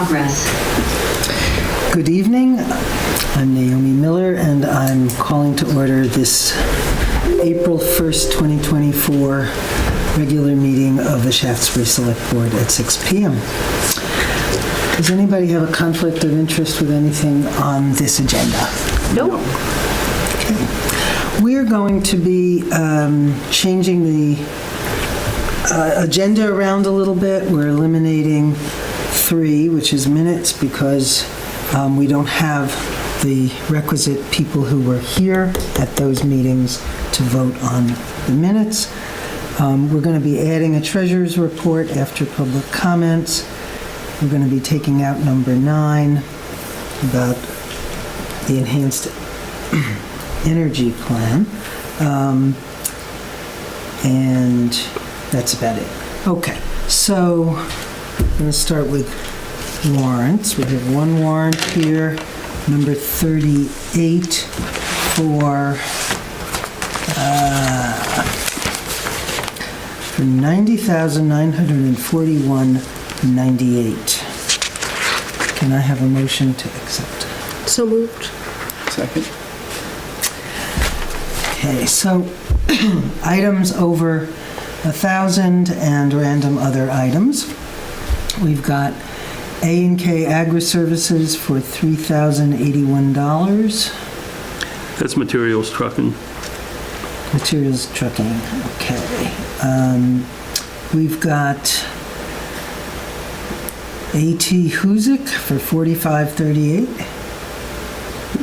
progress. Good evening. I'm Naomi Miller, and I'm calling to order this April 1st, 2024 regular meeting of the Shaftsbury Select Board at 6 p.m. Does anybody have a conflict of interest with anything on this agenda? Nope. Okay. We're going to be changing the agenda around a little bit. We're eliminating 3, which is minutes, because we don't have the requisite people who were here at those meetings to vote on the minutes. We're going to be adding a treasurer's report after public comments. We're going to be taking out number 9 about the enhanced energy plan. And that's about it. Okay, so I'm going to start with warrants. We have one warrant here, number 38, for $90,941.98. Can I have a motion to accept? So moved. Second. Okay, so items over 1,000 and random other items. We've got A&K Agri-Services for $3,081. That's materials trucking. Materials trucking, okay. We've got A.T. Huzik for $45.38.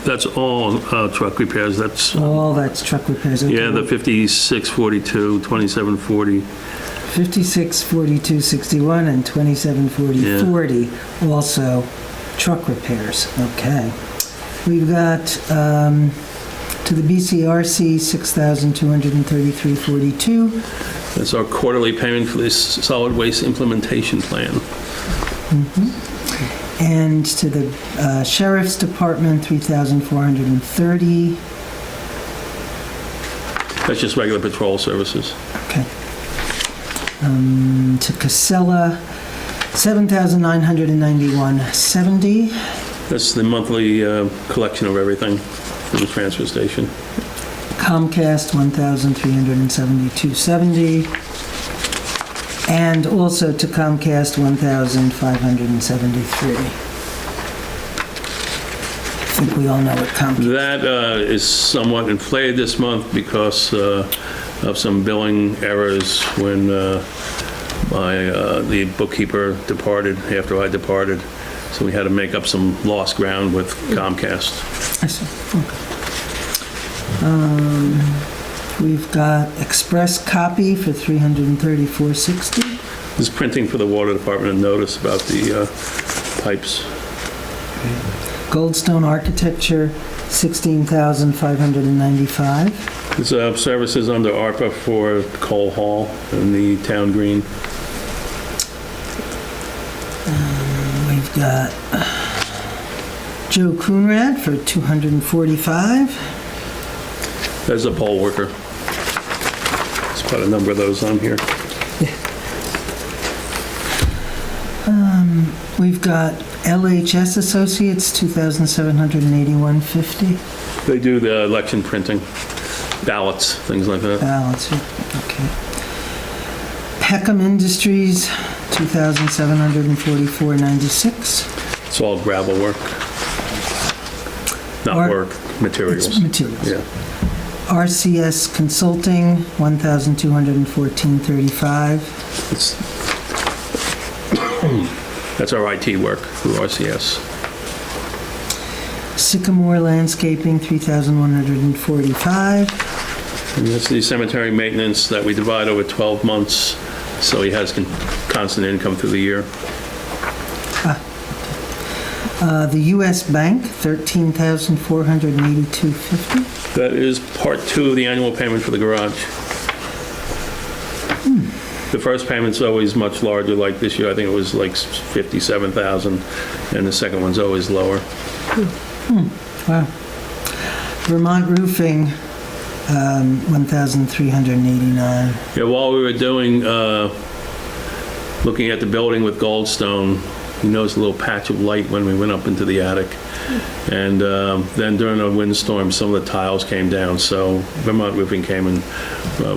That's all truck repairs. That's, All that's truck repairs. Okay. yeah, the 5642, 2740. 56, 42, 61, and 27, 40, 40, also truck repairs. Okay. We've got to the BCRC, $6,233.42. That's our quarterly payment for this solid waste implementation plan. And to the Sheriff's Department, $3,430. That's just regular patrol services. Okay. To Casella, $7,991.70. That's the monthly collection of everything from the transfer station. Comcast, $1,372.70. And also to Comcast, $1,573. I think we all know what Comcast. That is somewhat inflated this month because of some billing errors when the bookkeeper departed after I departed. So we had to make up some lost ground with Comcast. I see. Okay. We've got Express Copy for $334.60. This is printing for the water department, a notice about the pipes. Goldstone Architecture, $16,595. There's services under ARPA for Cole Hall and the town green. We've got Joe Coonrad for $245. There's a poll worker. There's quite a number of those on here. We've got LHS Associates, $2,781.50. They do the election printing, ballots, things like that. Balance, okay. Peckham Industries, $2,744.96. It's all gravel work. Not work, materials. It's materials. Yeah. RCS Consulting, $1,214.35. That's our IT work through RCS. Sycamore Landscaping, $3,145. And that's the cemetery maintenance that we divide over 12 months, so he has constant income through the year. The U.S. Bank, $13,482.50. That is part 2 of the annual payment for the garage. The first payment's always much larger, like this year, I think it was like $57,000, and the second one's always lower. Wow. Vermont Roofing, $1,389. Yeah, while we were doing, looking at the building with Goldstone, we noticed a little patch of light when we went up into the attic. And then during a windstorm, some of the tiles came down, so Vermont Roofing came and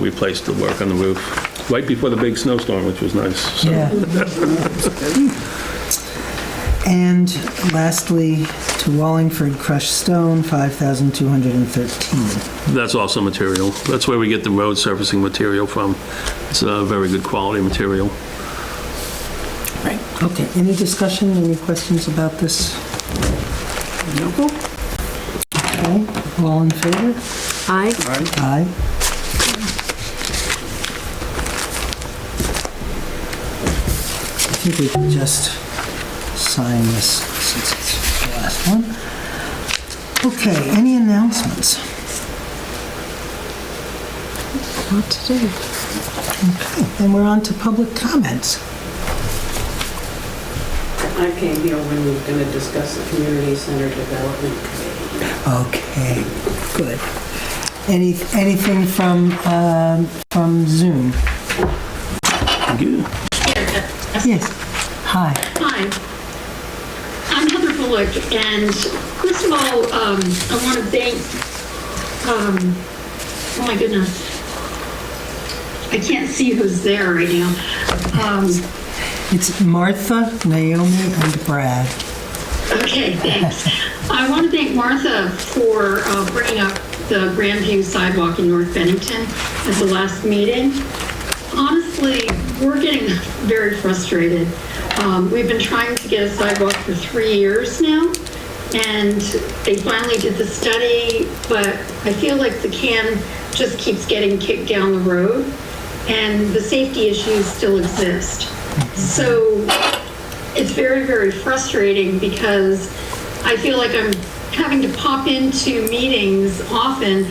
replaced the work on the roof right before the big snowstorm, which was nice. So. Yeah. And lastly, to Wallingford crushed stone, $5,213. That's also material. That's where we get the road surfacing material from. It's a very good quality material. Right. Okay, any discussion, any questions about this? No. Okay, all in favor? Aye. Aye. I think we can just sign this since it's the last one. Okay, any announcements? Not today. Okay, then we're on to public comments. I came here when we were going to discuss the community center development committee. Okay, good. Anything from Zoom? Thank you. Yes. Hi. Hi, I'm Heather Bullock, and first of all, I want to thank, oh my goodness, I can't see who's there right now. It's Martha, Naomi, and Brad. Okay, thanks. I want to thank Martha for bringing up the Grandview sidewalk in North Bennington at the last meeting. Honestly, we're getting very frustrated. We've been trying to get a sidewalk for 3 years now, and they finally did the study, but I feel like the can just keeps getting kicked down the road, and the safety issues still exist. So it's very, very frustrating because I feel like I'm having to pop into meetings often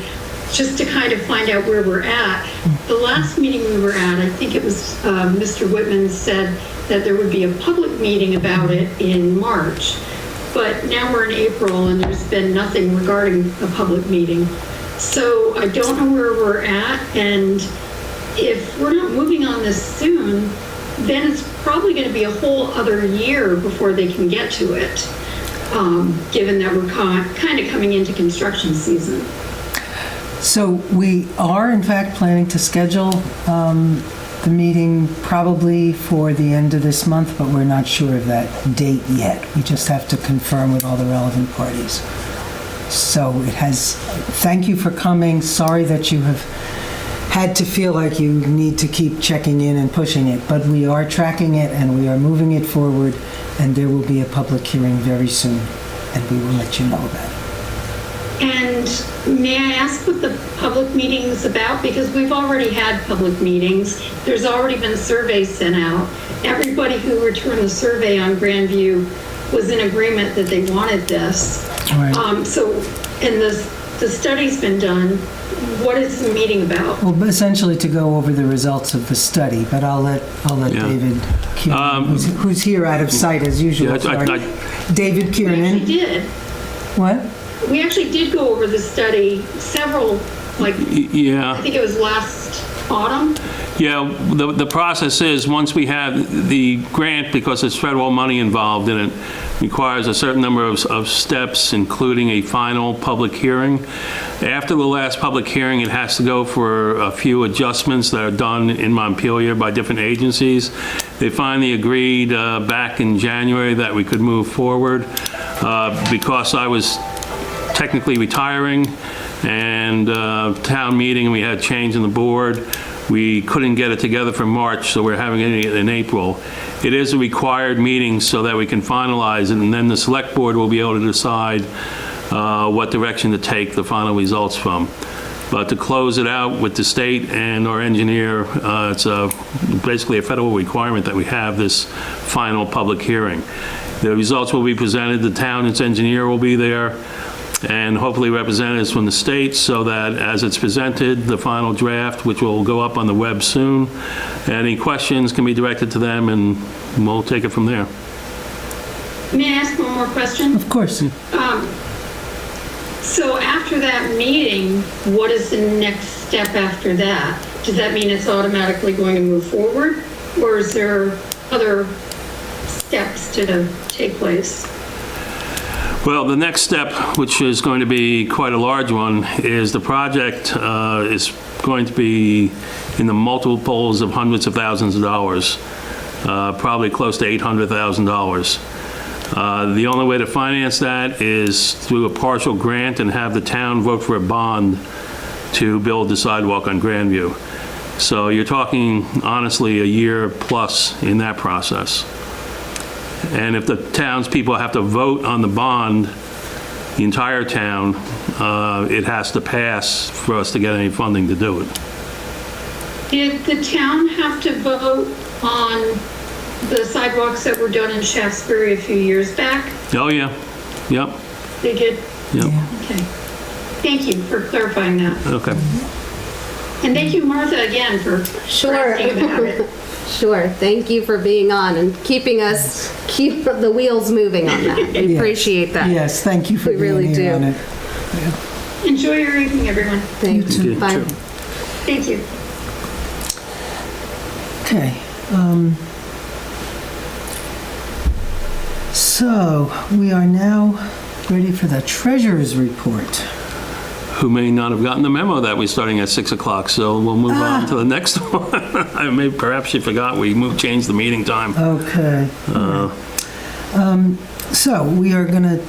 just to kind of find out where we're at. The last meeting we were at, I think it was Mr. Whitman said that there would be a public meeting about it in March. But now we're in April and there's been nothing regarding a public meeting. So I don't know where we're at, and if we're not moving on this soon, then it's probably going to be a whole other year before they can get to it, given that we're kind of coming into construction season. So we are, in fact, planning to schedule the meeting probably for the end of this month, but we're not sure of that date yet. We just have to confirm with all the relevant parties. So thank you for coming. Sorry that you have had to feel like you need to keep checking in and pushing it, but we are tracking it and we are moving it forward, and there will be a public hearing very soon, and we will let you know about it. And may I ask what the public meeting is about? Because we've already had public meetings. There's already been surveys sent out. Everybody who returned the survey on Grandview was in agreement that they wanted this. Right. And the study's been done. What is the meeting about? Well, essentially to go over the results of the study, but I'll let Yeah. David Kiernan, who's here out of sight as usual. Yeah, Sorry. David We Kiernan. actually did. What? We actually did go over the study several, I Yeah. think it was last autumn. Yeah, the process is, once we have the grant, because there's federal money involved in it, requires a certain number of steps, including a final public hearing. After the last public hearing, it has to go for a few adjustments that are done in Montpelier by different agencies. They finally agreed back in January that we could move forward. Because I was technically retiring and town meeting, and we had change in the board, we couldn't get it together for March, so we're having it in April. It is a required meeting so that we can finalize it, and then the select board will be able to decide what direction to take the final results from. But to close it out with the state and our engineer, it's basically a federal requirement that we have this final public hearing. The results will be presented, the town, its engineer will be there, and hopefully representatives from the state, so that as it's presented, the final draft, which will go up on the web soon, any questions can be directed to them, and we'll take it from there. May I ask one more question? Of course. So after that meeting, what is the next step after that? Does that mean it's automatically going to move forward? Or is there other steps to take place? Well, the next step, which is going to be quite a large one, is the project is going to be in the multiples of hundreds of thousands of dollars, probably close to $800,000. The only way to finance that is through a partial grant and have the town vote for a bond to build the sidewalk on Grandview. So you're talking, honestly, a year plus in that process. And if the townspeople have to vote on the bond, the entire town, it has to pass for us to get any funding to do it. Did the town have to vote on the sidewalks that were done in Shaftsbury a few years back? Oh, yeah. Yep. They did? Yep. Okay. Thank you for clarifying that. Okay. And thank you, Martha, again, for asking about it. Sure. Thank you for being on and keep the wheels moving on that. We Yes. appreciate that. Yes, thank you for We being really here do. on it. Enjoy your evening, everyone. Thank you. Bye. Thank you. Okay. So we are now ready for the treasurer's report. Who may not have gotten the memo that we're starting at 6 o'clock, so we'll move on to the next one. Perhaps you forgot, changed the meeting time. Okay. So we are going to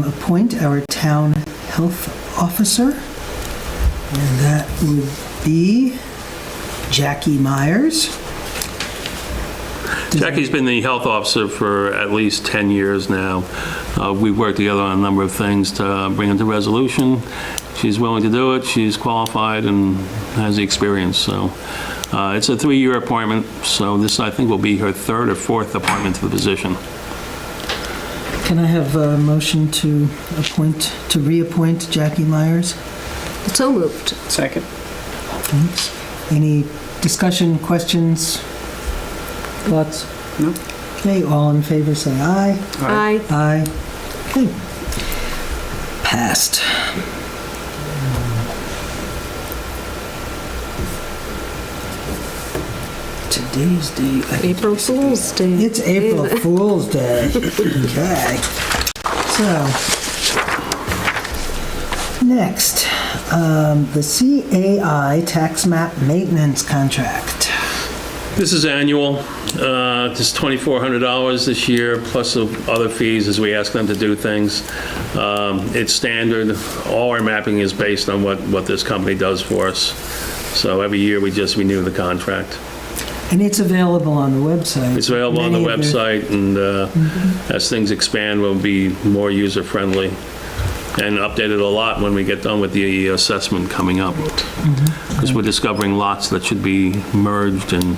appoint our town health officer, and that would be Jackie Myers. Jackie's been the health officer for at least 10 years now. We've worked together on a number of things to bring into resolution. She's willing to do it, she's qualified and has the experience, so. It's a 3-year appointment, so this, I think, will be her 3rd or 4th appointment to the position. Can I have a motion to reappoint Jackie Myers? So moved. Second. Thanks. Any discussion, questions, thoughts? No. Okay, all in favor say aye. Aye. Aye. Okay. Passed. Today's date. April Fool's Day. It's April Fool's Day. Okay. So, next, the CAI tax map maintenance contract. This is annual, just $2,400 this year, plus of other fees as we ask them to do things. It's standard, all our mapping is based on what this company does for us. So every year we just renew the contract. And it's available on the website. It's available on the Many of website, and as things expand, we'll be more user-friendly and updated a lot when we get done with the assessment coming up. Because we're discovering lots that should be merged and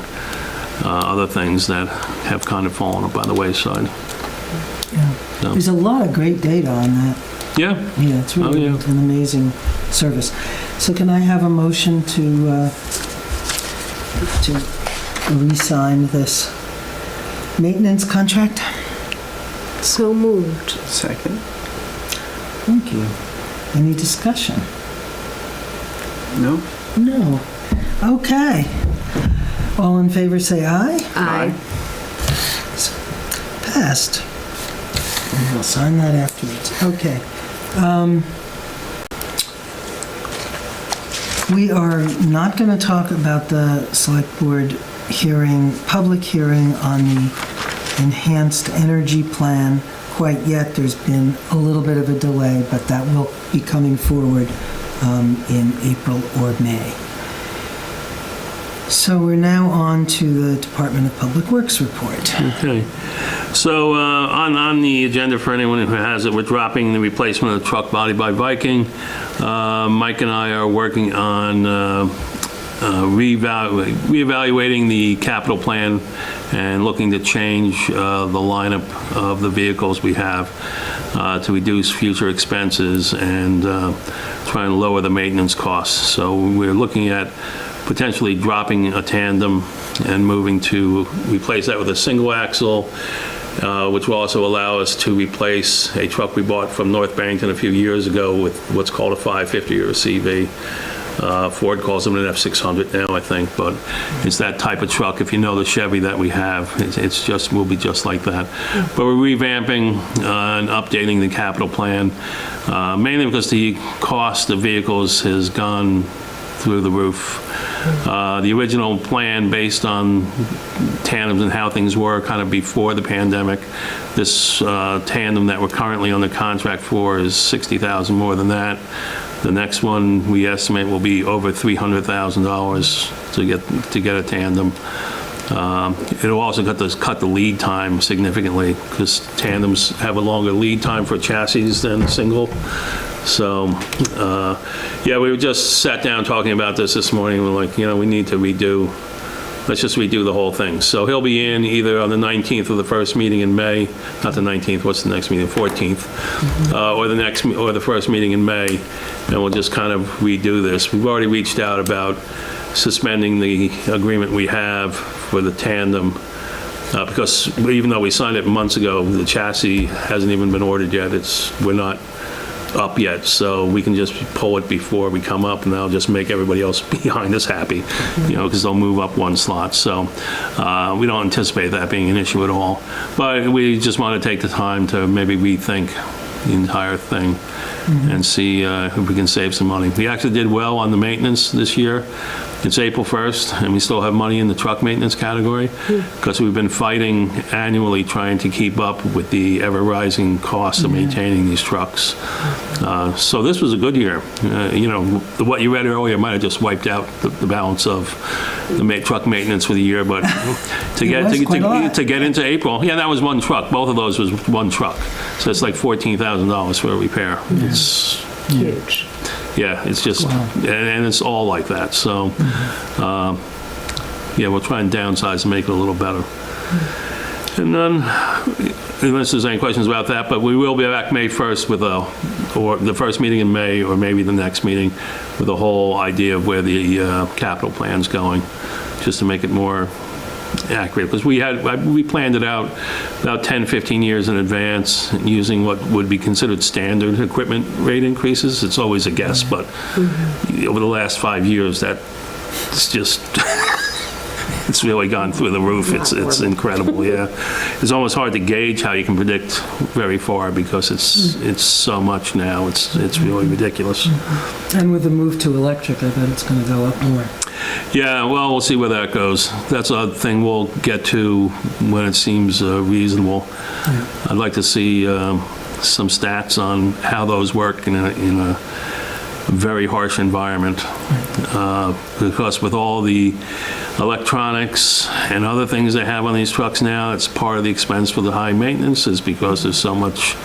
other things that have kind of fallen by the wayside. Yeah. So. There's a lot of great data on that. Yeah. Yeah, it's really Oh, yeah. an amazing service. So can I have a motion to re-sign this maintenance contract? So moved. Second. Thank you. Any discussion? No. No. Okay. All in favor say aye. Aye. Passed. And we'll sign that afterwards. Okay. We are not going to talk about the select board public hearing on the enhanced energy plan quite yet. There's been a little bit of a delay, but that will be coming forward in April or May. So we're now on to the Department of Public Works report. Okay. So on the agenda for anyone who has it, we're dropping the replacement of the truck body by Viking. Mike and I are working on reevaluating the capital plan and looking to change the lineup of the vehicles we have to reduce future expenses and try and lower the maintenance costs. So we're looking at potentially dropping a tandem and moving to replace that with a single axle, which will also allow us to replace a truck we bought from North Barrington a few years ago with what's called a 550 or a CV. Ford calls them an F600 now, I think, but it's that type of truck. If you know the Chevy that we have, it's just, will be just like that. But we're revamping and updating the capital plan, mainly because the cost of vehicles has gone through the roof. The original plan, based on tandems and how things were kind of before the pandemic, this tandem that we're currently on the contract for is $60,000 more than that. The next one we estimate will be over $300,000 to get a tandem. It'll also cut the lead time significantly, because tandems have a longer lead time for chassis than single. So, yeah, we just sat down talking about this morning. We're like, we need to let's just redo the whole thing. So he'll be in either on the 19th or the first meeting in May, not the 19th, what's the next meeting, 14th, or the first meeting in May, and we'll just kind of redo this. We've already reached out about suspending the agreement we have for the tandem, because even though we signed it months ago, the chassis hasn't even been ordered yet. We're not up yet, so we can just pull it before we come up, and that'll just make everybody else behind us happy, because they'll move up one slot. So we don't anticipate that being an issue at all, but we just want to take the time to maybe rethink the entire thing and see if we can save some money. We actually did well on the maintenance this year. It's April 1st, and we still have money in the truck maintenance category, because we've been fighting annually trying to keep up with the ever-rising cost of maintaining these trucks. So this was a good year. What you read earlier might have just wiped out the balance of the truck maintenance for the year, but to get into April, yeah, that was one truck. Both of those was one truck. So it's like $14,000 for a repair. It's Huge. Yeah, it's just, and it's all like that. So, yeah, we'll try and downsize and make it a little better. And then, unless there's any questions about that, but we will be back May 1st or the first meeting in May, or maybe the next meeting, with a whole idea of where the capital plan's going, just to make it more accurate, because we planned it out about 10, 15 years in advance, using what would be considered standard equipment rate increases. It's always a guess, but over the last 5 years, it's just it's really gone through the roof. It's incredible. Yeah, it's almost hard to gauge how you can predict very far, because it's so much now. It's really ridiculous. And with the move to electric, I bet it's going to go up more. Yeah, well, we'll see where that goes. That's a thing we'll get to when it seems reasonable. Yeah. I'd like to see some stats on how those work in a very harsh environment, because with all the electronics and other things they have on these trucks now, it's part of the expense for the high maintenance, is because there's so much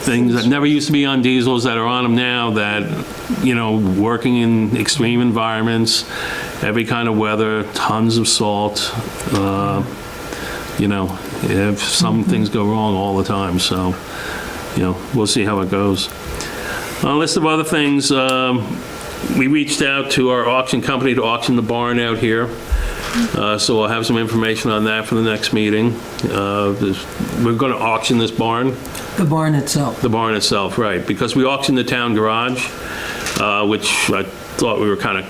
things that never used to be on diesels that are on them now, that, working in extreme environments, every kind of weather, tons of salt, if some things go wrong all the time. So, we'll see how it goes. A list of other things, we reached out to our auction company to auction the barn out here. So we'll have some information on that for the next meeting. We're going to auction this barn. The barn itself. The barn itself, right. Because we auctioned the town garage, which I thought we were kind of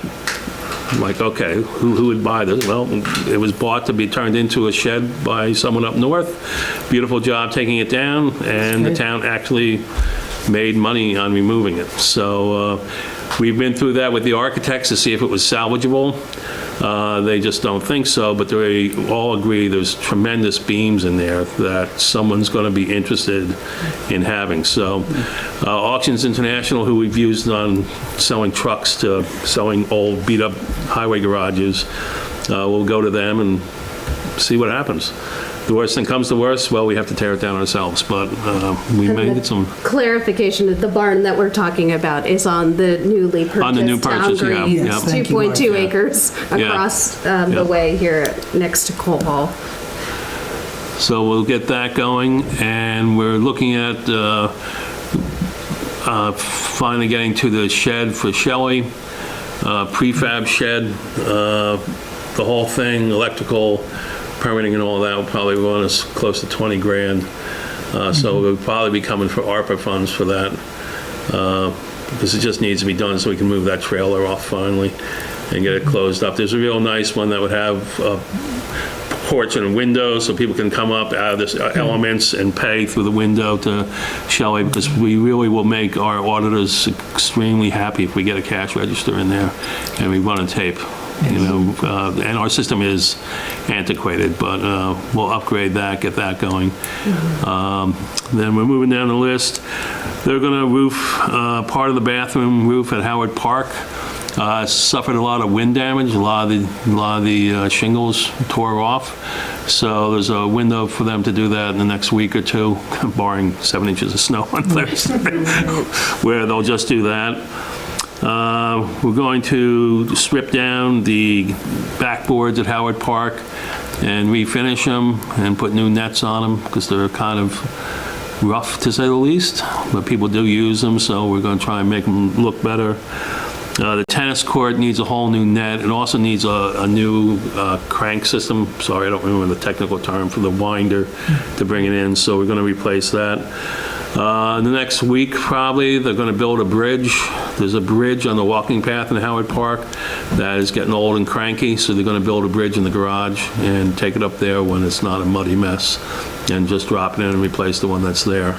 like, okay, who would buy this? Well, it was bought to be turned into a shed by someone up north. Beautiful job taking it down, and the town actually made money on removing it. So we've been through that with the architects to see if it was salvageable. They just don't think so, but they all agree there's tremendous beams in there that someone's going to be interested in having. So Auctions International, who we've used on selling trucks to selling old beat-up highway garages, we'll go to them and see what happens. The worst thing comes to worst, well, we have to tear it down ourselves, but we may get some... Clarification, that the barn that we're talking about is on the newly purchased... On the new purchase, yeah. Yes, 2.2 acres across the way here next to Cole Hall. So we'll get that going, and we're looking at finally getting to the shed for Shelley, prefab shed, the whole thing, electrical, permitting and all that will probably run us close to 20 grand. So we'll probably be coming for ARPA funds for that. because it just needs to be done so we can move that trailer off finally and get it closed up. There's a real nice one that would have porch and a window so people can come up out of this elements and pay through the window to Shelley, because we really will make our auditors extremely happy if we get a cash register in there and we run a tape. And our system is antiquated, but we'll upgrade that, get that going. Then we're moving down the list. They're going to roof part of the bathroom roof at Howard Park. Suffered a lot of wind damage. A lot of the shingles tore off. So there's a window for them to do that in the next week or two, barring 7 inches of snow on Thursday, where they'll just do that. We're going to strip down the backboards at Howard Park and refinish them and put new nets on them because they're kind of rough, to say the least, but people do use them, so we're going to try and make them look better. The tennis court needs a whole new net. It also needs a new crank system. Sorry, I don't remember the technical term for the winder to bring it in, so we're going to replace that. In the next week, probably, they're going to build a bridge. There's a bridge on the walking path in Howard Park that is getting old and cranky, so they're going to build a bridge in the garage and take it up there when it's not a muddy mess and just drop it in and replace the one that's there.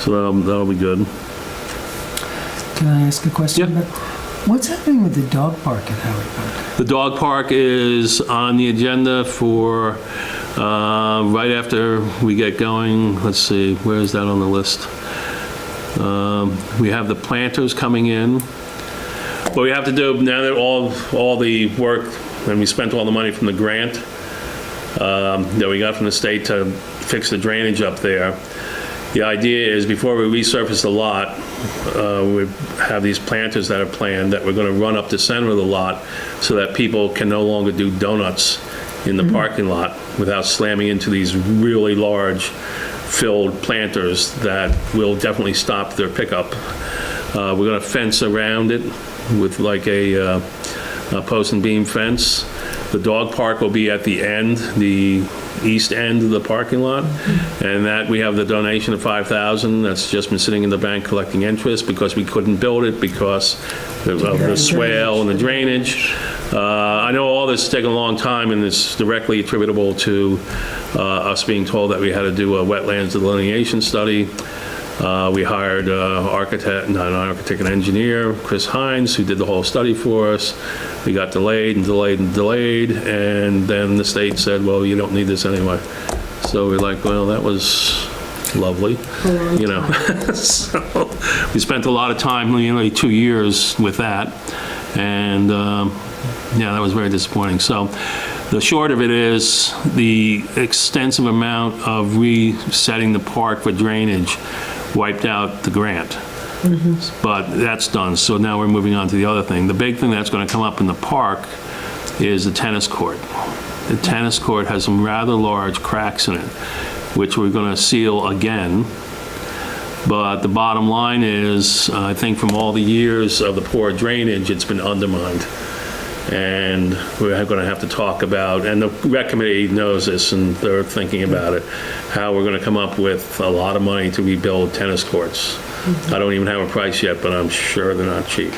So that'll be good. Can I ask a question? Yep. What's happening with the dog park at Howard Park? The dog park is on the agenda for right after we get going. Let's see, where is that on the list? We have the planters coming in. What we have to do now that all the work, and we spent all the money from the grant that we got from the state to fix the drainage up there, the idea is before we resurface the lot, we have these planters that are planned that we're going to run up the center of the lot so that people can no longer do donuts in the parking lot without slamming into these really large filled planters that will definitely stop their pickup. We're going to fence around it with like a post and beam fence. The dog park will be at the end, the east end of the parking lot, and that we have the donation of $5,000 that's just been sitting in the bank collecting interest because we couldn't build it because of the swale and the drainage. I know all this has taken a long time, and it's directly attributable to us being told that we had to do a wetlands delineation study. We hired an engineer, Chris Hines, who did the whole study for us. We got delayed, and then the state said, well, you don't need this anyway. So we're like, well, that was lovely, you know. So we spent a lot of time, nearly 2 years with that, and yeah, that was very disappointing. So the short of it is the extensive amount of resetting the park for drainage wiped out the grant. But that's done, so now we're moving on to the other thing. The big thing that's going to come up in the park is the tennis court. The tennis court has some rather large cracks in it, which we're going to seal again. But the bottom line is, I think from all the years of the poor drainage, it's been undermined. And we're going to have to talk about, and the rec committee knows this and they're thinking about it, how we're going to come up with a lot of money to rebuild tennis courts. I don't even have a price yet, but I'm sure they're not cheap.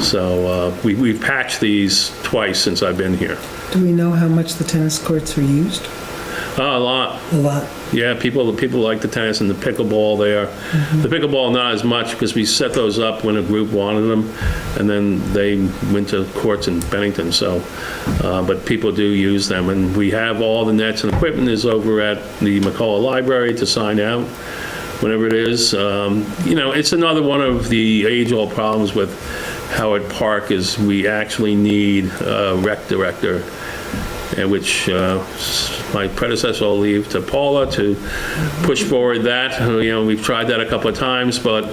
So we've patched these twice since I've been here. Do we know how much the tennis courts were used? A lot. A lot. Yeah, people like the tennis and the pickleball there. The pickleball not as much because we set those up when a group wanted them, and then they went to courts in Bennington. So, but people do use them, and we have all the nets and equipment is over at the McCullough Library to sign out whenever it is. You know, it's another one of the age-old problems with Howard Park is we actually need a rec director, which my predecessor will leave to Paula to push forward that. You know, we've tried that a couple of times, but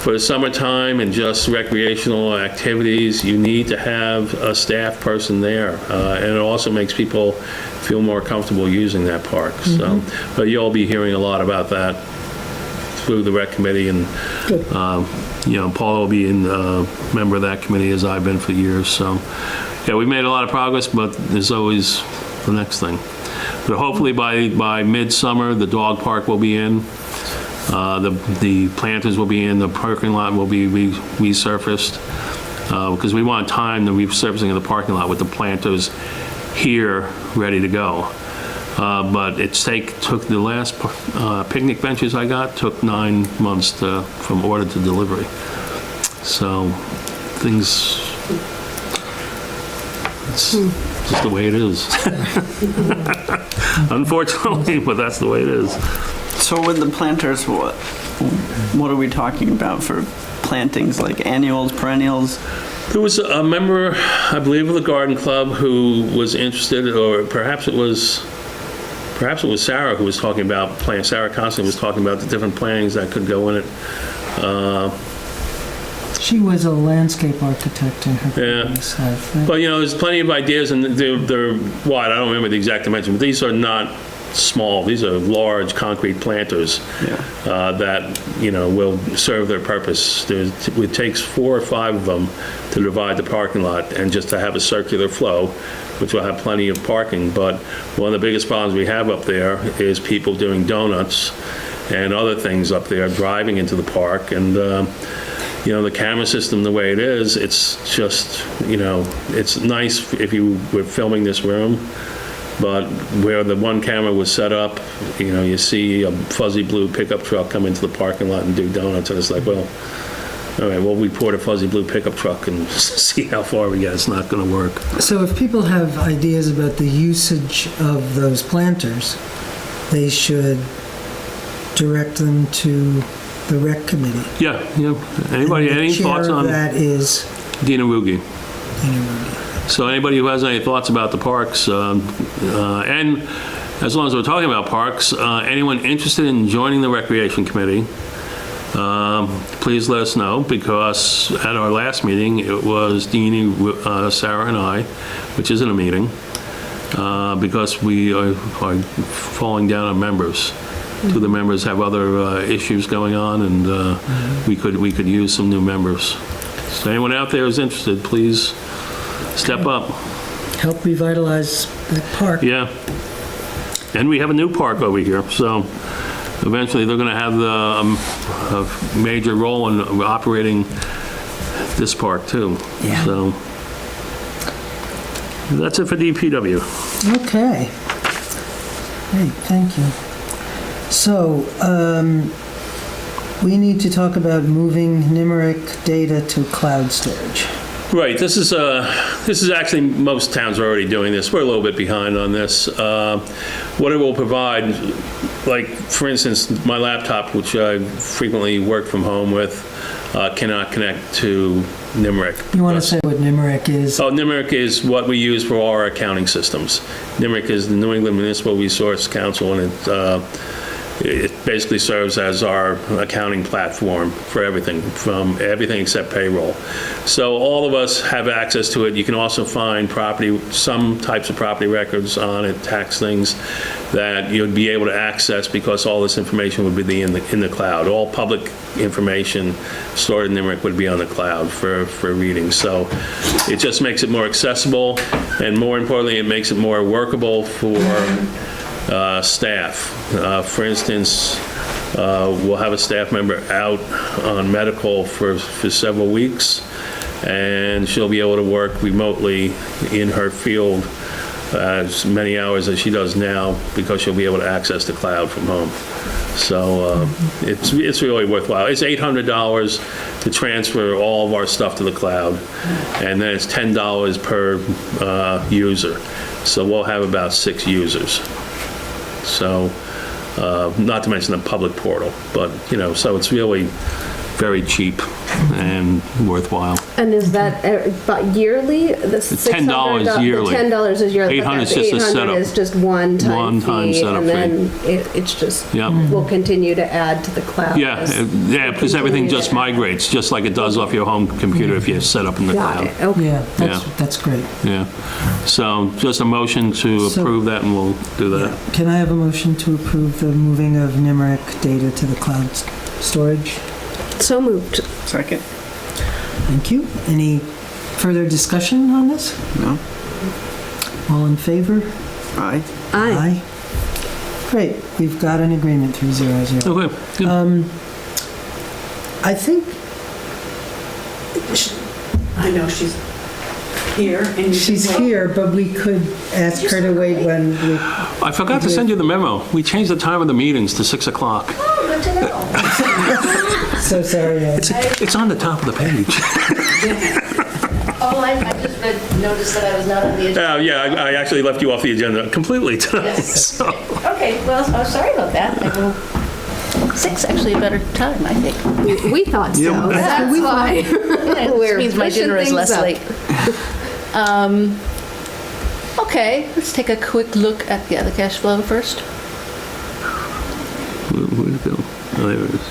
for the summertime and just recreational activities, you need to have a staff person there. And it also makes people feel more comfortable using that park. So, but you'll be hearing a lot about that through the rec committee, and you know, Paula will be a member of that committee as I've been for years. So yeah, we've made a lot of progress, but there's always the next thing. But hopefully by midsummer, the dog park will be in. The planters will be in, the parking lot will be resurfaced, because we want time the resurfacing of the parking lot with the planters here, ready to go. But took the last picnic benches I got, took 9 months from order to delivery. So things, it's just the way it is. Unfortunately, but that's the way it is. So with the planters, what are we talking about for plantings, like annuals, perennials? There was a member, I believe, of the garden club who was interested, or perhaps it was Sarah who was talking about plants. Sarah Constantine was talking about the different plantings that could go in it. She was a landscape architect in her previous life. Right? But, there's plenty of ideas, and they're wide. I don't remember the exact dimension, but these are not small. These are large concrete planters that, will serve their purpose. It takes 4 or 5 of them to divide the parking lot and just to have a circular flow, which will have plenty of parking. But one of the biggest problems we have up there is people doing donuts and other things up there, driving into the park. And, the camera system, the way it is, it's just, it's nice if you were filming this room, but where the one camera was set up, you see a fuzzy blue pickup truck come into the parking lot and do donuts, and it's like, well, all right, we'll report a fuzzy blue pickup truck and see how far we get. It's not going to work. So if people have ideas about the usage of those planters, they should direct them to the rec committee. Yeah. Anybody, any thoughts on? The chair of that is Dina Rugi. Dina Rugi. So anybody who has any thoughts about the parks, and as long as we're talking about parks, anyone interested in joining the recreation committee, please let us know, because at our last meeting, it was Deanie, Sarah, and I, which isn't a meeting, because we are falling down on members. 2 of the members have other issues going on, and we could use some new members. So anyone out there who's interested, please step up. Help revitalize that park. Yeah. And we have a new park over here, so eventually they're going to have a major role in operating this park too. Yeah. So that's it for DPW. Okay. Great, thank you. So, we need to talk about moving NIMRIC data to cloud storage. Right. This is actually, most towns are already doing this. We're a little bit behind on this. What it will provide, like, for instance, my laptop, which I frequently work from home with, cannot connect to NIMRIC. You want to say what NIMRIC is? Oh, NIMRIC is what we use for all our accounting systems. NIMRIC is the New England Municipal Resource Council, and it basically serves as our accounting platform for everything except payroll. So all of us have access to it. You can also find some types of property records on it, tax things that you'd be able to access, because all this information would be in the cloud. All public information stored in NIMRIC would be on the cloud for reading. So it just makes it more accessible, and more importantly, it makes it more workable for staff. For instance, we'll have a staff member out on medical for several weeks, and she'll be able to work remotely in her field as many hours as she does now, because she'll be able to access the cloud from home. So it's really worthwhile. It's $800 to transfer all of our stuff to the cloud, and then it's $10 per user. So we'll have about 6 users. So, not to mention the public portal, but, so it's really very cheap and worthwhile. And is that about yearly? It's $10 yearly. The $10 is yearly. $800 is just a setup. is just one-time fee, setup and then it's just, Yep. we'll continue to add to the cloud. Yeah, because everything just migrates, just like it does off your home computer if you set up in the Got cloud. it, okay. Yeah, that's great. Yeah. So just a motion to So- approve that, and we'll do that. Can I have a motion to approve the moving of NIMRIC data to the cloud storage? So moved. Second? Thank you. Any further discussion on this? No? All in favor? Aye. Aye. Great, we've got an agreement 300. Okay, good. I think I know she's here and you she's can wait. here, but we could ask her to wait when we... I forgot to send you the memo. We changed the time of the meetings to 6 o'clock. Oh, good to know. So sorry, Ed. It's on the top of the page. Oh, I just noticed that I was not on the agenda. Yeah, I actually left you off the agenda completely tonight. Yes. So. Okay, well, oh, sorry about that. I will. 6 actually a better time, I think. We thought so. That's why. It means my dinner is less late. Okay, let's take a quick look at the cash flow first. Where'd it go? Oh, there it is.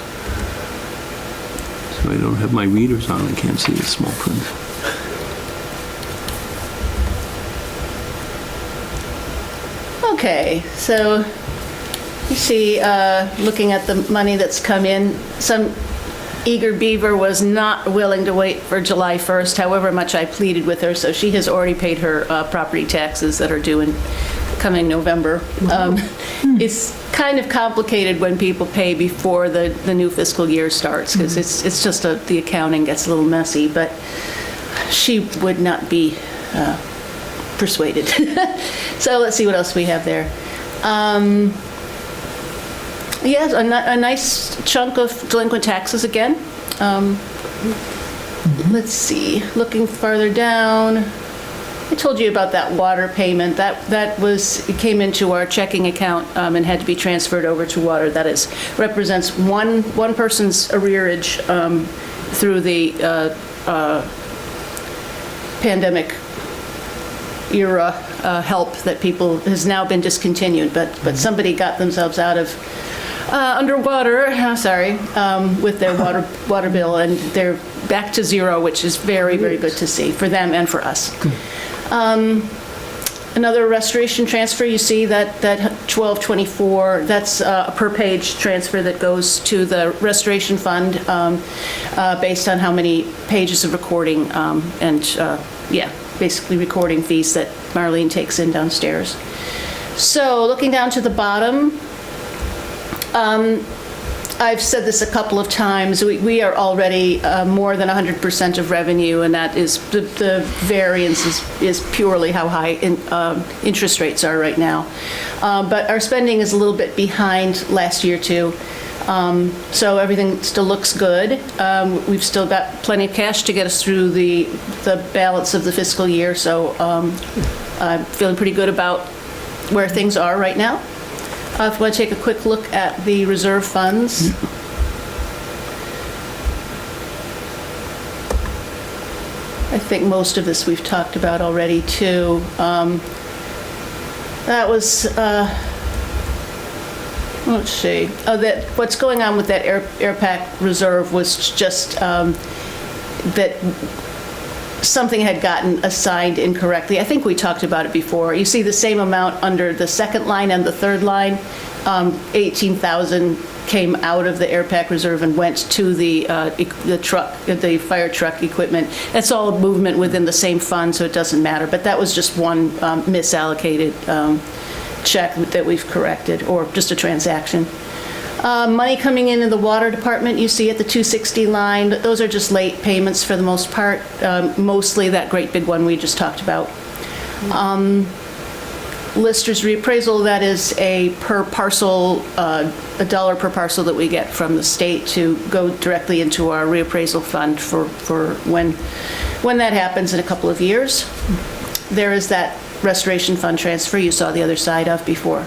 So I don't have my readers on. I can't see the small print. Okay, so you see, looking at the money that's come in, some eager beaver was not willing to wait for July 1st, however much I pleaded with her, so she has already paid her property taxes that are due in coming November. It's kind of complicated when people pay before the new fiscal year starts, because it's just the accounting gets a little messy, but she would not be persuaded. So let's see what else we have there. Yes, a nice chunk of delinquent taxes again. Let's see, looking farther down, I told you about that water payment. It came into our checking account and had to be transferred over to water. That represents one person's arrearage through the pandemic era help that people has now been discontinued, but somebody got themselves out of underwater, with their water bill, and they're back to zero, which is very, very good to see for them and for us. Another restoration transfer, you see that 1224, that's a per page transfer that goes to the restoration fund based on how many pages of recording basically recording fees that Marlene takes in downstairs. So looking down to the bottom, I've said this a couple of times, we are already more than 100% of revenue, and that is, the variance is purely how high interest rates are right now. But our spending is a little bit behind last year too. So everything still looks good. We've still got plenty of cash to get us through the balance of the fiscal year, so I'm feeling pretty good about where things are right now. If you want to take a quick look at the reserve funds. I think most of this we've talked about already too. That was, let's see, what's going on with that airpack reserve was just that something had gotten assigned incorrectly. I think we talked about it before. You see the same amount under the second line and the third line. 18,000 came out of the airpack reserve and went to the fire truck equipment. It's all movement within the same fund, so it doesn't matter. But that was just one misallocated check that we've corrected, or just a transaction. Money coming in the water department, you see at the 260 line, those are just late payments for the most part, mostly that great big one we just talked about. Lister's reappraisal, that is a per parcel, $1 per parcel that we get from the state to go directly into our reappraisal fund for when that happens in a couple of years. There is that restoration fund transfer you saw the other side of before.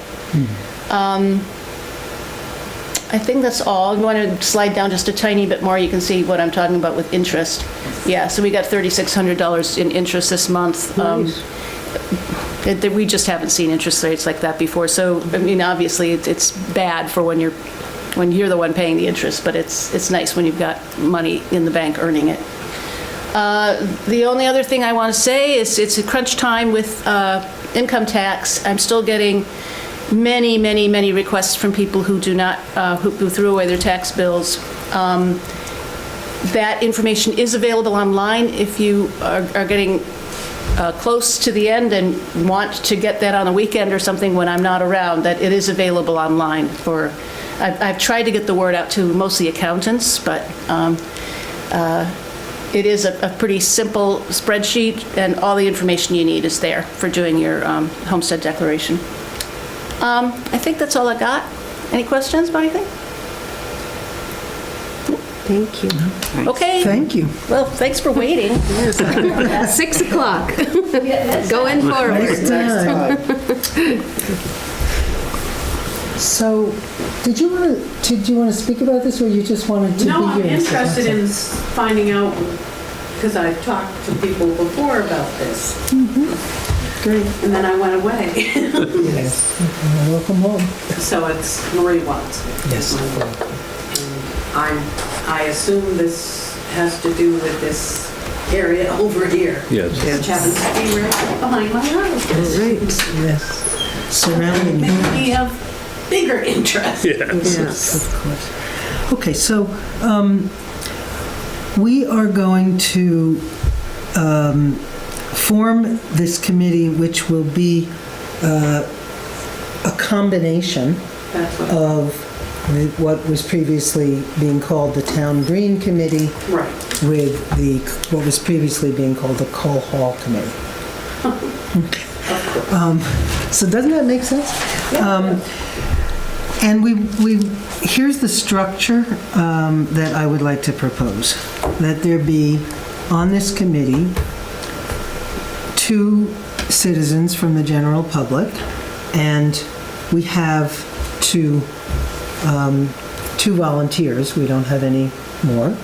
I think that's all. If you want to slide down just a tiny bit more, you can see what I'm talking about with interest. Yeah, so we got $3,600 in interest this month. Nice. We just haven't seen interest rates like that before. So, I mean, obviously it's bad for when you're the one paying the interest, but it's nice when you've got money in the bank earning it. The only other thing I want to say is it's a crunch time with income tax. I'm still getting many requests from people who do not, who threw away their tax bills. That information is available online if you are getting close to the end and want to get that on a weekend or something when I'm not around, that it is available online for, I've tried to get the word out to mostly accountants, but it is a pretty simple spreadsheet, and all the information you need is there for doing your homestead declaration. I think that's all I got. Any questions about anything? Thank you. Okay. Thank you. Well, thanks for waiting. 6 o'clock. Going forward. Nice time. So, did you want to speak about this, or you just wanted to be here? No, I'm and sit interested outside? in finding out, because I've talked to people before about this, Great. and then I went away. Yes. Welcome home. So it's Marie Watts. Yes. I assume this has to do with this area over here. Yes. Which happens to be right behind my house. Yes. Surrounding me. We have bigger interest. Yes, of course. Okay, so we are going to form this committee, which will be a combination That's what, of what was previously being called the Town Green Committee right. with what was previously being called the Coal Hall Committee. So doesn't that make sense? And here's the structure that I would like to propose. That there be, on this committee, 2 citizens from the general public, and we have 2 volunteers. We don't have any more.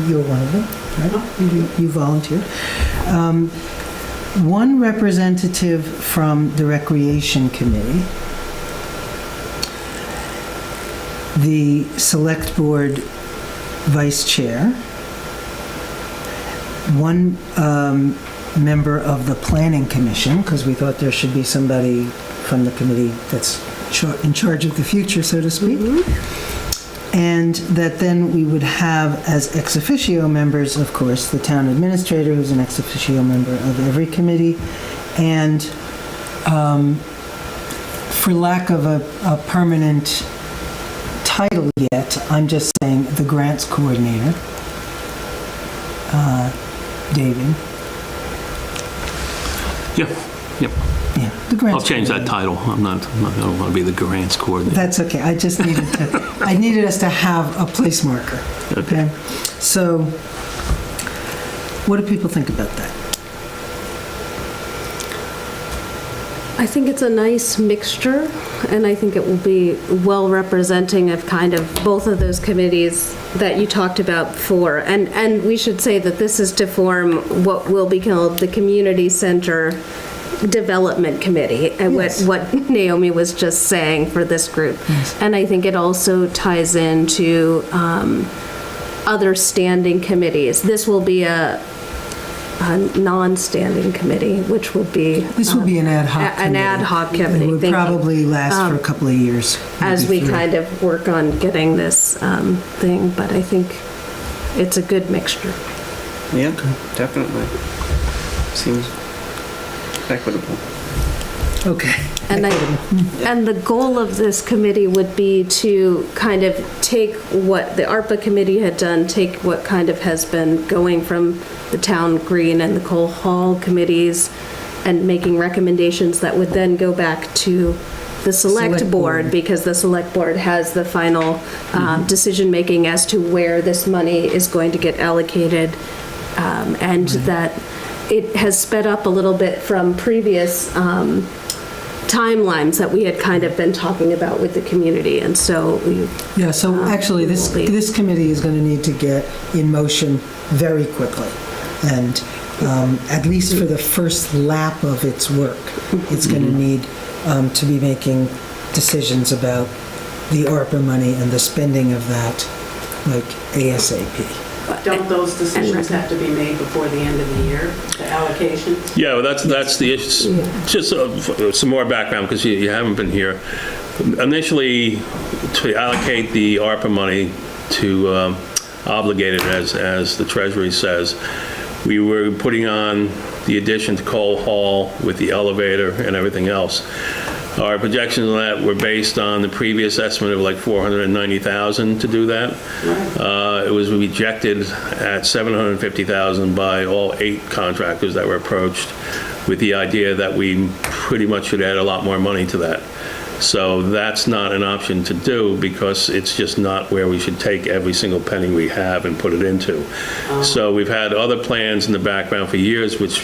You're one of them, right? You volunteered. 1 representative from the Recreation Committee, the Select Board Vice Chair, 1 member of the Planning Commission, because we thought there should be somebody from the committee that's in charge of the future, so to speak. And that then we would have as ex officio members, of course, the town administrator, who's an ex officio member of every committee, and for lack of a permanent title yet, I'm just saying the grants coordinator, David. Yep. Yeah, the grants I'll change that coordinator. title. I don't want to be the grants coordinator. That's okay. I just I needed us to have a place marker. Okay. So, what do people think about that? I think it's a nice mixture, and I think it will be well representing of kind of both of those committees that you talked about before. And we should say that this is to form what will be called the Community Center Development Committee, and Yes. what Naomi was just saying for this group. Yes. And I think it also ties into other standing committees. This will be a non-standing committee, which will be... This will be an ad hoc committee. An ad hoc committee, It would thank you. probably last for a couple of years. As maybe we 3. kind of work on getting this thing, but I think it's a good mixture. Yeah, definitely. Seems equitable. Okay. And the goal of this committee would be to kind of take what the ARPA committee had done, take what kind of has been going from the Town Green and the Coal Hall committees, and making recommendations that would then go back to the Select Select Board, Board. because the Select Board has the final decision-making as to where this money is going to get allocated, and that it has sped up a little bit from previous timelines that we had kind of been talking about with the community, and so Yeah, so actually, we will be- this committee is going to need to get in motion very quickly. And at least for the first lap of its work, it's going to need to be making decisions about the ARPA money and the spending of that, like ASAP. Don't those decisions have to be made before the end of the year, the allocations? Yeah, well, that's the issue. Just some more background, because you haven't been here. Initially, to allocate the ARPA money to obligate it, as the Treasury says, we were putting on the addition to Cole Hall with the elevator and everything else. Our projections on that were based on the previous estimate of like $490,000 to do that. It was rejected at $750,000 by all 8 contractors that were approached, with the idea that we pretty much should add a lot more money to that. So that's not an option to do, because it's just not where we should take every single penny we have and put it into. So we've had other plans in the background for years, which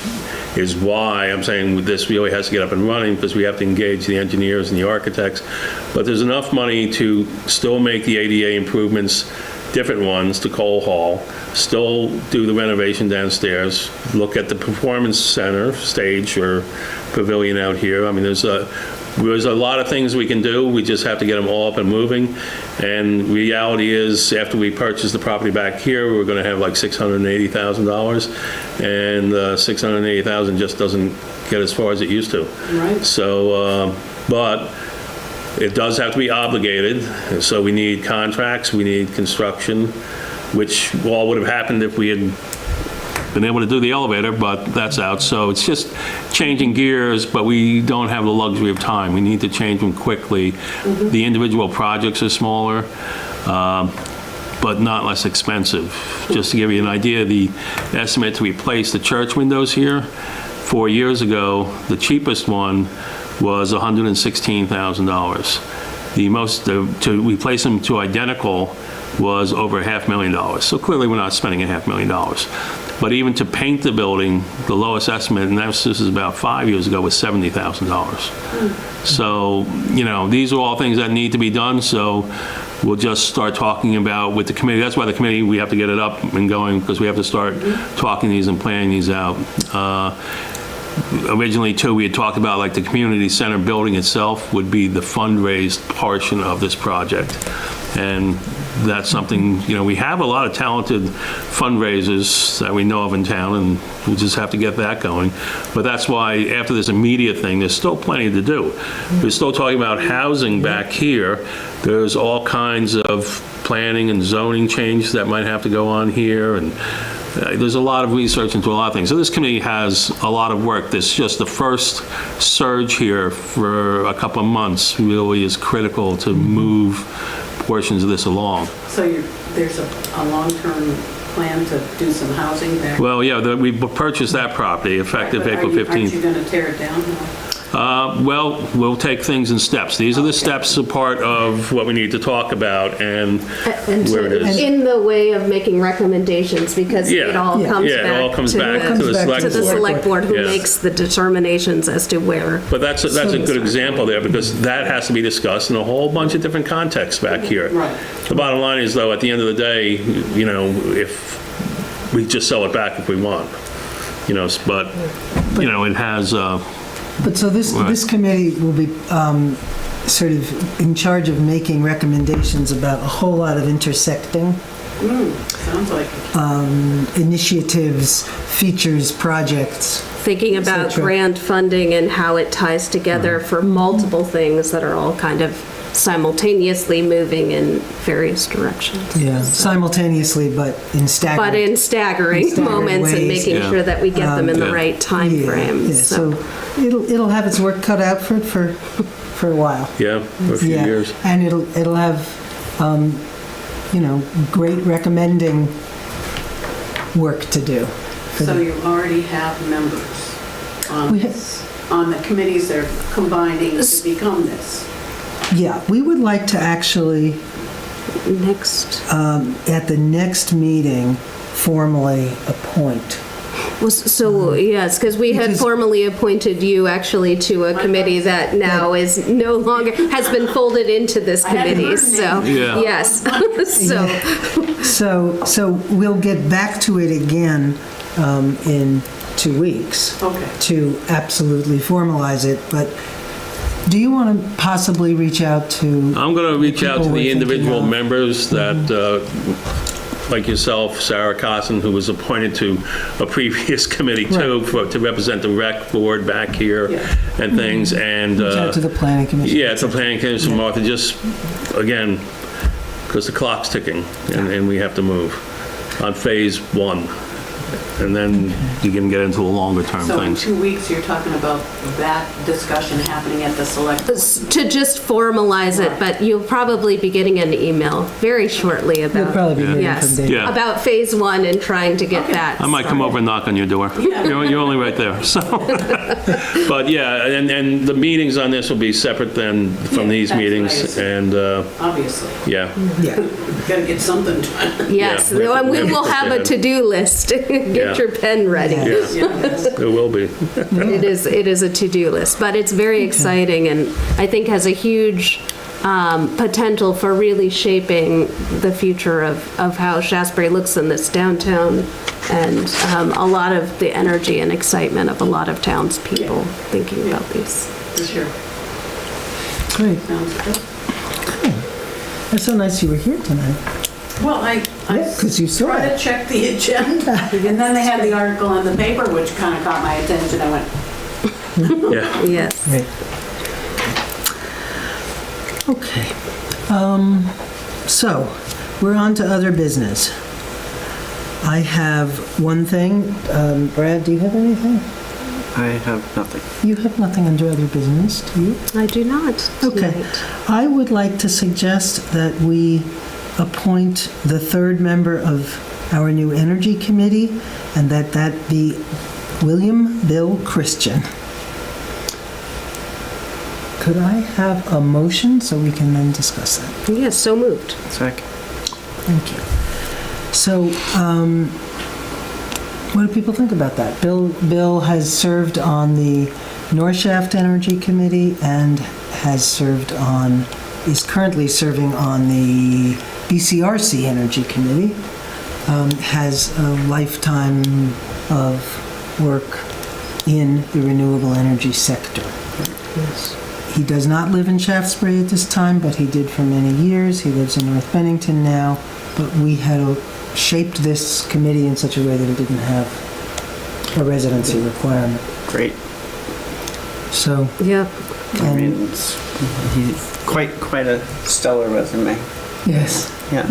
is why I'm saying this really has to get up and running, because we have to engage the engineers and the architects. But there's enough money to still make the ADA improvements, different ones, to Cole Hall, still do the renovation downstairs, look at the performance center, stage or pavilion out here. I mean, there's a lot of things we can do. We just have to get them all up and moving. And reality is, after we purchase the property back here, we're going to have like $680,000, and $680,000 just doesn't get as far as it used to. Right. So, but it does have to be obligated. So we need contracts, we need construction, which all would have happened if we had been able to do the elevator, but that's out. So it's just changing gears, but we don't have the luxury of time. We need to change them quickly. The individual projects are smaller, but not less expensive. Just to give you an idea, the estimate to replace the church windows here 4 years ago, the cheapest one was $116,000. The most, to replace them to identical, was over $500,000. So clearly we're not spending $500,000. But even to paint the building, the lowest estimate, and this is about 5 years ago, was $70,000. So, you know, these are all things that need to be done. So we'll just start talking about with the committee. That's why the committee, we have to get it up and going, because we have to start talking these and planning these out. Originally, too, we had talked about like the community center building itself would be the fundraised portion of this project. And that's something, you know, we have a lot of talented fundraisers that we know of in town, and we just have to get that going. But that's why after this immediate thing, there's still plenty to do. We're still talking about housing back here. There's all kinds of planning and zoning changes that might have to go on here, and there's a lot of research into a lot of things. So this committee has a lot of work. This just the first surge here for a couple of months really is critical to move portions of this along. So there's a long-term plan to do some housing there? Well, yeah, we purchased that property effective Right, but April 15th. Aren't you going to tear it down? Well, we'll take things in steps. These are the steps, a part of what we need to talk about and where it is. In the way of making recommendations, because Yeah. it all Yeah. comes Yeah, it all back comes to back the- to the select to the board. select board, who Yeah. makes the determinations as to where. But that's a good example there, because that has to be discussed in a whole bunch of different contexts back here. Right. The bottom line is, though, at the end of the day, you know, if we just sell it back if we want, you know, but, you know, it has, But so this committee will be sort of in charge of making recommendations about a whole lot of intersecting Sounds like initiatives, features, projects. Thinking about cetera. grant funding and how it ties together for multiple things that are all kind of simultaneously moving in various directions. Yeah, simultaneously, but in staggering. But in staggering moments and ways. making Yeah. sure that we get them in the Yeah. right time Yeah, frames. yeah. So it'll have its work cut out for it for a while. yeah, for a few Yeah, years. and it'll have, you know, great recommending work to do. So you already have members on We ha- this, on the committees that are combining to become this. Yeah, we would like to actually, Next, at the next meeting, formally appoint. so, yes, because we had Because- formally appointed you actually to a committee that now is no longer, has been folded into this hadn't committee, heard so, Yeah. yes. So, So we'll get back to it again in 2 weeks Okay. to absolutely formalize it, but do you want to possibly reach out to? I'm going to reach out to people we're the thinking individual of? members that, like yourself, Sarah Cosson, who was appointed to a previous committee too, to represent the rec board back here Yeah. and things, and, Reach out to the planning commission. yeah, it's a planning commission, Martha, just, again, because the clock's ticking, and we have to move on phase 1. And then you can get into a longer-term So in things. 2 weeks, you're talking about that discussion happening at the select. To just formalize it, but you'll probably be getting an email very shortly You'll about, probably be hearing yes, from Dave. Yeah. about phase 1 and trying to get that. I might come over and knock on your door. You're only right there, so. But yeah, and the meetings on this will be separate then from Yeah, these that's what I meetings, assumed. and, Obviously, yeah. Yeah. gotta get something done. Yes, Yeah, we have and we to will push have a ahead. to-do list. Yeah. Get your pen ready. Yeah, Yes. it will be. It is a to-do list, but it's very exciting and I think has a huge potential for really shaping the future of how Shaftsbury looks in this downtown and a lot of the energy and excitement of a lot of townspeople thinking about these. For sure. Great. Sounds good. It's so nice you were here tonight. Well, I Yeah, 'cause you saw tried it. to check the agenda, and then they had the article in the paper, which kind of caught my attention. I went, Yeah. Yes. Great. Okay. So, we're on to other business. I have one thing. Brad, do you have anything? I have nothing. You have nothing under other business, do you? I do not Okay. tonight. I would like to suggest that we appoint the third member of our new Energy Committee, and that be William Bill Christian. Could I have a motion so we can then discuss that? Yes, so moved. Second. Thank you. So, what do people think about that? Bill has served on the North Shaft Energy Committee and is currently serving on the BCRC Energy Committee. Has a lifetime of work in the renewable energy sector. He does not live in Shaftsbury at this time, but he did for many years. He lives in North Bennington now, but we had shaped this committee in such a way that it didn't have a residency requirement. Great. So, Yeah. I mean, he's quite a stellar resume. yes, Yeah.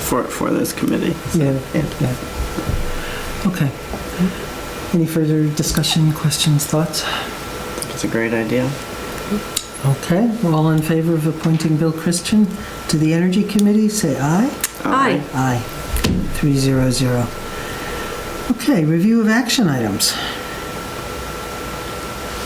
For this committee. yeah, Yeah. yeah. Okay. Any further discussion, questions, thoughts? It's a great idea. Okay, all in favor of appointing Bill Christian to the Energy Committee, say aye. Aye. Aye. 300. Okay, review of action items.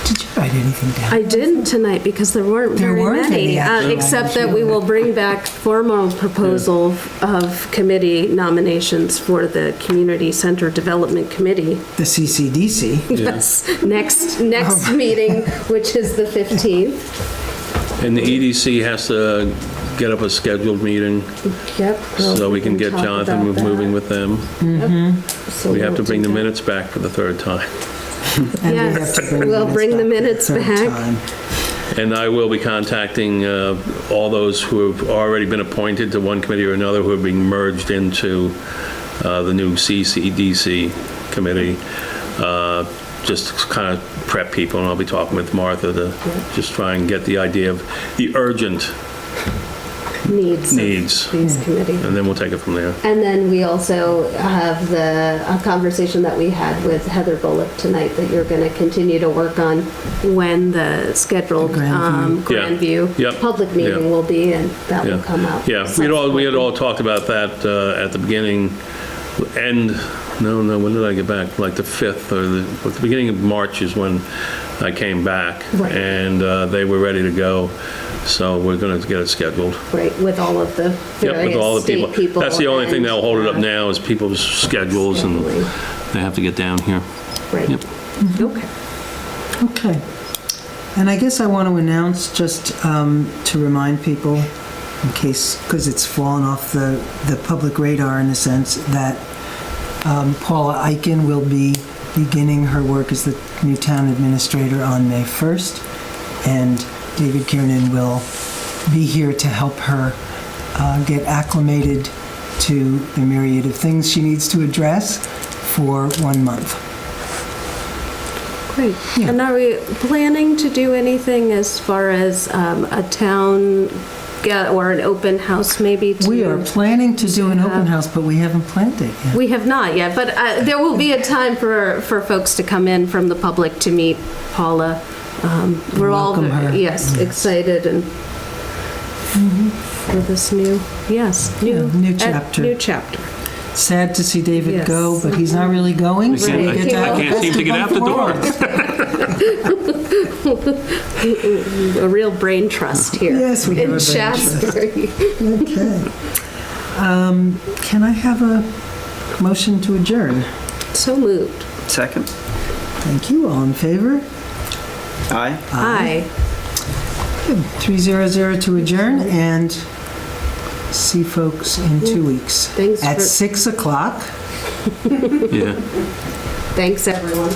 Did you write anything down? I didn't tonight because there weren't There very weren't many, any action except that items. we will bring back formal proposal of committee nominations for the Community Center Development Committee. The CCDC. Yes, next meeting, which is the 15th. And the EDC has to get up a scheduled meeting Yep. so we can get talk Jonathan about that. moving with them. So We have to we'll bring do the that. minutes back for the third time. And we have Yes, to bring we'll bring the minutes the third back. time. And I will be contacting all those who have already been appointed to one committee or another who are being merged into the new CCDC committee, just to kind of prep people, and I'll be talking with Martha to just try and get the idea of the urgent Needs needs, of these committees. and then we'll take it from there. And then we also have a conversation that we had with Heather Bullock tonight that you're going to continue to work on when the scheduled Grandview. Grandview Yep. public meeting Yeah. will be, and that will Yeah. come out. Yeah, we had all talked about that at the beginning, when did I get back? Like the 5th or the beginning of March is when I came back. Right. And they were ready to go, so we're going to get it scheduled. Right, with all of the Yep, with all various the state people. That's the only thing and, that'll hold it up now is people's schedules, and scheduling. they have to get down here. Right. Yep. Okay. Okay. And I guess I want to announce, just to remind people, in case, because it's fallen off the public radar in a sense, that Paula Eichen will be beginning her work as the new town administrator on May 1st, and David Kiernan will be here to help her get acclimated to the myriad of things she needs to address for 1 month. Great. Yeah. And are we planning to do anything as far as a town or an open house maybe to... We are planning to do an open have- house, but we haven't planned it yet. We have not yet, but there will be a time for folks to come in from the public to meet Paula. We're all, Welcome her. yes, excited and for this new, yes, Yeah, new chapter. New chapter. Sad to see David Yes. go, but he's not really going. so we Right. get to have I can't seem to get out the door. A real brain trust here. Yes, we have in a brain trust. Shaftsbury. Okay. Can I have a motion to adjourn? So moved. Second? Thank you. All in favor? Aye. Aye. 300 to adjourn and see folks in 2 weeks. Thanks At for- 6 o'clock. Yeah. Thanks, everyone.